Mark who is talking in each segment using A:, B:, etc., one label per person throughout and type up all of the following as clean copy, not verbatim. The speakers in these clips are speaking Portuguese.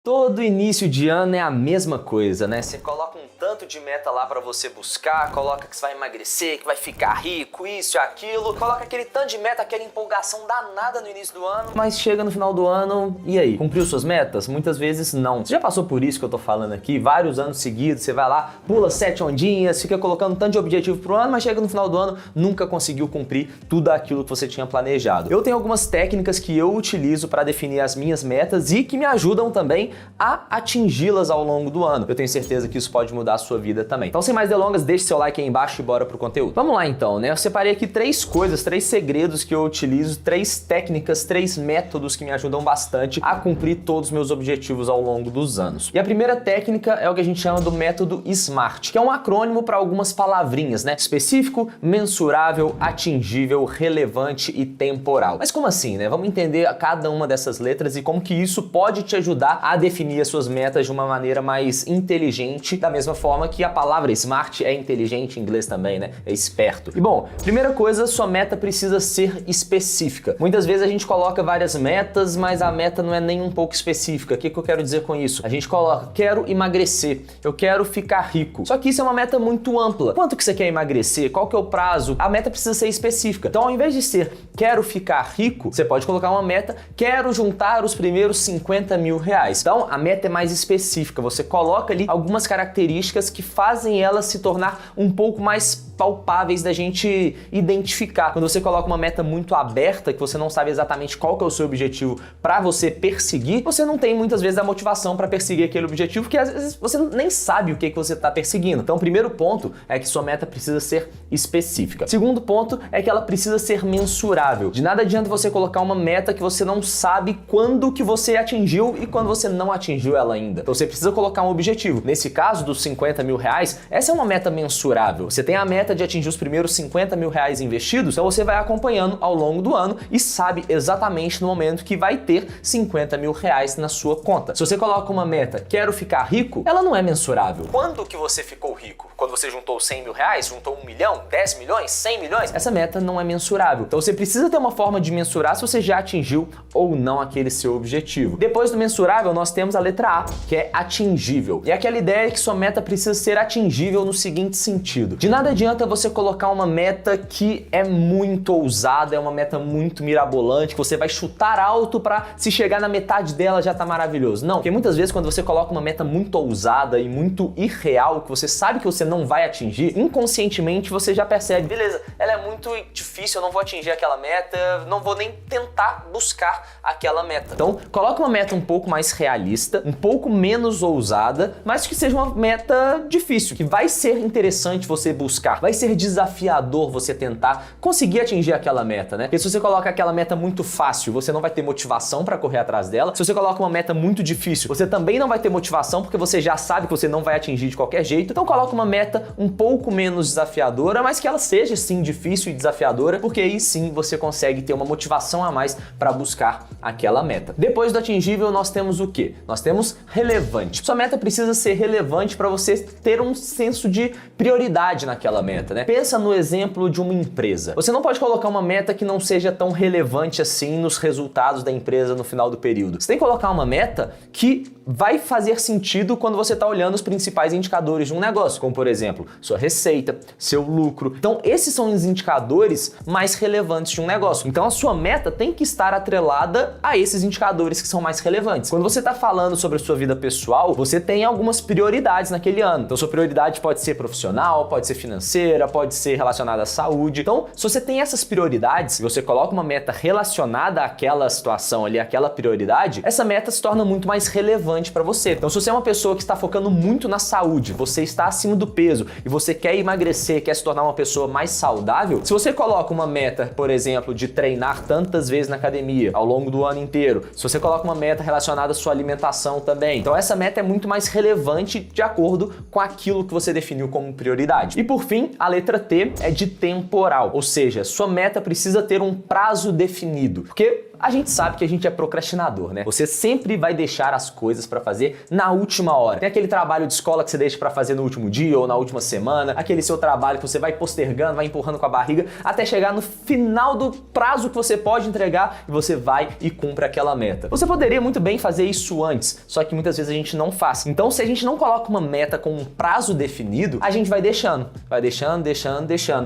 A: Todo início de ano é a mesma coisa, né? Você coloca um tanto de meta lá pra você buscar, coloca que você vai emagrecer, que vai ficar rico, isso e aquilo, coloca aquele tanto de meta, aquela empolgação danada no início do ano, mas chega no final do ano, e aí? Cumpriu suas metas? Muitas vezes não. Você já passou por isso que eu tô falando aqui? Vários anos seguidos, você vai lá, pula 7 ondinhas, fica colocando um tanto de objetivo pro ano, mas chega no final do ano, nunca conseguiu cumprir tudo aquilo que você tinha planejado. Eu tenho algumas técnicas que eu utilizo para definir as minhas metas e que me ajudam também a atingi-las ao longo do ano. Eu tenho certeza que isso pode mudar a sua vida também. Então, sem mais delongas, deixe seu like aí embaixo e bora pro conteúdo. Vamos lá então, né? Eu separei aqui 3 coisas, 3 segredos que eu utilizo, 3 técnicas, 3 métodos que me ajudam bastante a cumprir todos os meus objetivos ao longo dos anos. E a primeira técnica é o que a gente chama do método SMART, que é um acrônimo para algumas palavrinhas, né? Específico, mensurável, atingível, relevante e temporal. Mas como assim, né? Vamos entender cada uma dessas letras e como que isso pode te ajudar a definir as suas metas de uma maneira mais inteligente, da mesma forma que a palavra SMART é inteligente em inglês também, né? É esperto. E bom, primeira coisa, sua meta precisa ser específica. Muitas vezes a gente coloca várias metas, mas a meta não é nem um pouco específica. O que eu quero dizer com isso? A gente coloca, quero emagrecer, eu quero ficar rico. Só que isso é uma meta muito ampla. Quanto que você quer emagrecer? Qual que é o prazo? A meta precisa ser específica. Então, ao invés de ser quero ficar rico, você pode colocar uma meta, quero juntar os primeiros 50 mil reais. Então, a meta é mais específica. Você coloca ali algumas características que fazem ela se tornar um pouco mais palpáveis da gente identificar. Quando você coloca uma meta muito aberta, que você não sabe exatamente qual que é o seu objetivo para você perseguir, você não tem muitas vezes a motivação para perseguir aquele objetivo, porque às vezes você nem sabe o que você está perseguindo. Então, o primeiro ponto é que sua meta precisa ser específica. Segundo ponto é que ela precisa ser mensurável. De nada adianta você colocar uma meta que você não sabe quando que você atingiu e quando você não atingiu ela ainda. Então, você precisa colocar um objetivo. Nesse caso dos 50 mil reais, essa é uma meta mensurável. Você tem a meta de atingir os primeiros 50 mil reais investidos, então você vai acompanhando ao longo do ano e sabe exatamente no momento que vai ter 50 mil reais na sua conta. Se você coloca uma meta, quero ficar rico, ela não é mensurável. Quando que você ficou rico? Quando você juntou 100 mil reais, juntou 1 milhão, 10 milhões, 100 milhões? Essa meta não é mensurável. Então você precisa ter uma forma de mensurar se você já atingiu ou não aquele seu objetivo. Depois do mensurável, nós temos a letra A, que é atingível. E aquela ideia que sua meta precisa ser atingível no seguinte sentido. De nada adianta você colocar uma meta que é muito ousada, é uma meta muito mirabolante, que você vai chutar alto para se chegar na metade dela já tá maravilhoso. Não, porque muitas vezes quando você coloca uma meta muito ousada e muito irreal, que você sabe que você não vai atingir, inconscientemente você já percebe, beleza, ela é muito difícil, eu não vou atingir aquela meta, não vou nem tentar buscar aquela meta. Então, coloca uma meta um pouco mais realista, um pouco menos ousada, mas que seja uma meta difícil, que vai ser interessante você buscar, vai ser desafiador você tentar conseguir atingir aquela meta, né? Porque se você coloca aquela meta muito fácil, você não vai ter motivação para correr atrás dela. Se você coloca uma meta muito difícil, você também não vai ter motivação porque você já sabe que você não vai atingir de qualquer jeito. Então coloca uma meta um pouco menos desafiadora, mas que ela seja sim difícil e desafiadora, porque aí sim você consegue ter uma motivação a mais para buscar aquela meta. Depois do atingível, nós temos o quê? Nós temos relevante. Sua meta precisa ser relevante para você ter um senso de prioridade naquela meta, né? Pensa no exemplo de uma empresa. Você não pode colocar uma meta que não seja tão relevante assim nos resultados da empresa no final do período. Você tem que colocar uma meta que vai fazer sentido quando você está olhando os principais indicadores de um negócio, como por exemplo, sua receita, seu lucro. Então, esses são os indicadores mais relevantes de um negócio. Então, a sua meta tem que estar atrelada a esses indicadores que são mais relevantes. Quando você está falando sobre a sua vida pessoal, você tem algumas prioridades naquele ano. Então, sua prioridade pode ser profissional, pode ser financeira, pode ser relacionada à saúde. Então, se você tem essas prioridades e você coloca uma meta relacionada àquela situação ali, àquela prioridade, essa meta se torna muito mais relevante para você. Então, se você é uma pessoa que está focando muito na saúde, você está acima do peso e você quer emagrecer, quer se tornar uma pessoa mais saudável, se você coloca uma meta, por exemplo, de treinar tantas vezes na academia ao longo do ano inteiro, se você coloca uma meta relacionada à sua alimentação também, então essa meta é muito mais relevante de acordo com aquilo que você definiu como prioridade. E por fim, a letra T é de temporal, ou seja, sua meta precisa ter um prazo definido, porque A gente sabe que a gente é procrastinador, né? Você sempre vai deixar as coisas pra fazer na última hora. Tem aquele trabalho de escola que você deixa pra fazer no último dia ou na última semana, aquele seu trabalho que você vai postergando, vai empurrando com a barriga, até chegar no final do prazo que você pode entregar e você vai e cumpre aquela meta. Você poderia muito bem fazer isso antes, só que muitas vezes a gente não faz. Então, se a gente não coloca uma meta com um prazo definido, a gente vai deixando.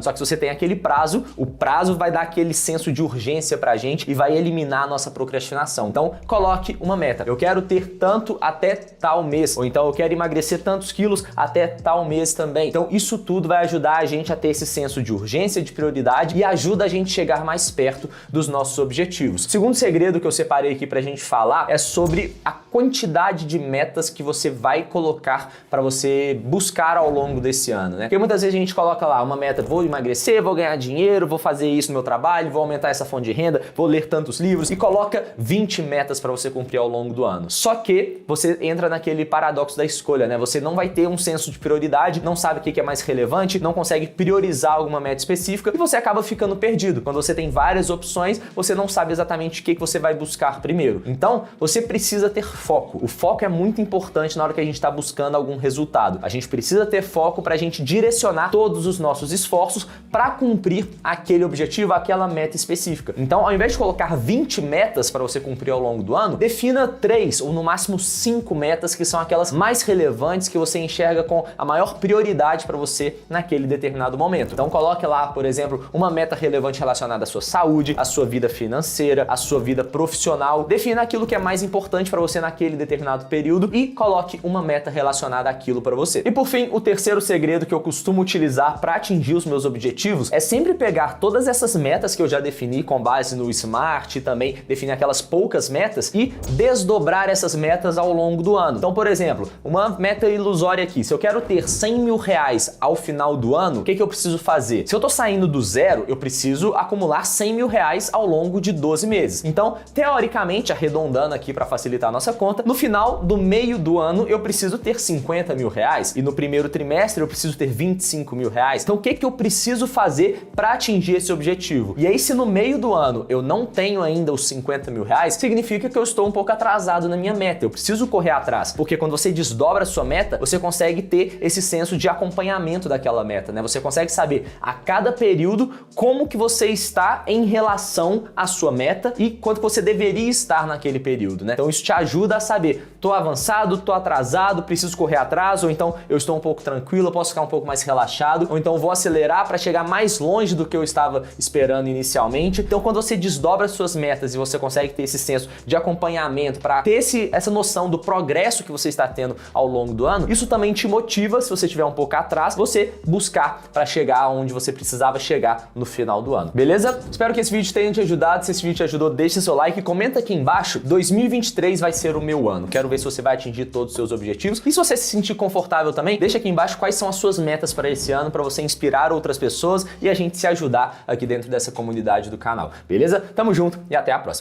A: Só que se você tem aquele prazo, o prazo vai dar aquele senso de urgência pra gente e vai eliminar a nossa procrastinação. Então, coloque uma meta. Eu quero ter tanto até tal mês, ou então eu quero emagrecer tantos quilos até tal mês também. Então, isso tudo vai ajudar a gente a ter esse senso de urgência, de prioridade e ajuda a gente a chegar mais perto dos nossos objetivos. O segundo segredo que eu separei aqui pra gente falar é sobre a quantidade de metas que você vai colocar para você buscar ao longo desse ano, né? Porque muitas vezes a gente coloca lá uma meta, vou emagrecer, vou ganhar dinheiro, vou fazer isso no meu trabalho, vou aumentar essa fonte de renda, vou ler tantos livros e coloca 20 metas para você cumprir ao longo do ano. Só que você entra naquele paradoxo da escolha, né? Você não vai ter um senso de prioridade, não sabe o que é mais relevante, não consegue priorizar alguma meta específica e você acaba ficando perdido. Quando você tem várias opções, você não sabe exatamente o que você vai buscar primeiro. Então, você precisa ter foco. O foco é muito importante na hora que a gente está buscando algum resultado. A gente precisa ter foco para a gente direcionar todos os nossos esforços para cumprir aquele objetivo, aquela meta específica. Então, ao invés de colocar 20 metas para você cumprir ao longo do ano, defina 3 ou no máximo 5 metas que são aquelas mais relevantes que você enxerga com a maior prioridade para você naquele determinado momento. Então, coloque lá, por exemplo, uma meta relevante relacionada à sua saúde, à sua vida financeira, à sua vida profissional. Defina aquilo que é mais importante para você naquele determinado período e coloque uma meta relacionada àquilo para você. E por fim, o terceiro segredo que eu costumo utilizar para atingir os meus objetivos é sempre pegar todas essas metas que eu já defini com base no SMART e também definir aquelas poucas metas e desdobrar essas metas ao longo do ano. Então, por exemplo, uma meta ilusória aqui, se eu quero ter 100 mil reais ao final do ano, o que eu preciso fazer? Se eu tô saindo do zero, eu preciso acumular 100 mil reais ao longo de 12 meses. Então, teoricamente, arredondando aqui para facilitar a nossa conta, no final do meio do ano eu preciso ter 50 mil reais e no primeiro trimestre eu preciso ter 25 mil reais. Então, o que eu preciso fazer para atingir esse objetivo? E aí, se no meio do ano eu não tenho ainda os 50 mil reais, significa que eu estou um pouco atrasado na minha meta. Eu preciso correr atrás, porque quando você desdobra a sua meta, você consegue ter esse senso de acompanhamento daquela meta, né? Você consegue saber a cada período como que você está em relação à sua meta e quanto você deveria estar naquele período, né? Então isso te ajuda a saber, tô avançado, tô atrasado, preciso correr atrás, ou então eu estou um pouco tranquilo, eu posso ficar um pouco mais relaxado, ou então vou acelerar para chegar mais longe do que eu estava esperando inicialmente. Então quando você desdobra as suas metas e você consegue ter esse senso de acompanhamento para ter essa noção do progresso que você está tendo ao longo do ano, isso também te motiva, se você estiver um pouco atrás, você buscar para chegar onde você precisava chegar no final do ano. Beleza? Espero que esse vídeo tenha te ajudado. Se esse vídeo te ajudou, deixe seu like e comenta aqui embaixo. 2023 vai ser o meu ano. Quero ver se você vai atingir todos os seus objetivos. E se você se sentir confortável também, deixa aqui embaixo quais são as suas metas para esse ano, para você inspirar outras pessoas e a gente se ajudar aqui dentro dessa comunidade do canal. Beleza? Tamo junto e até a próxima.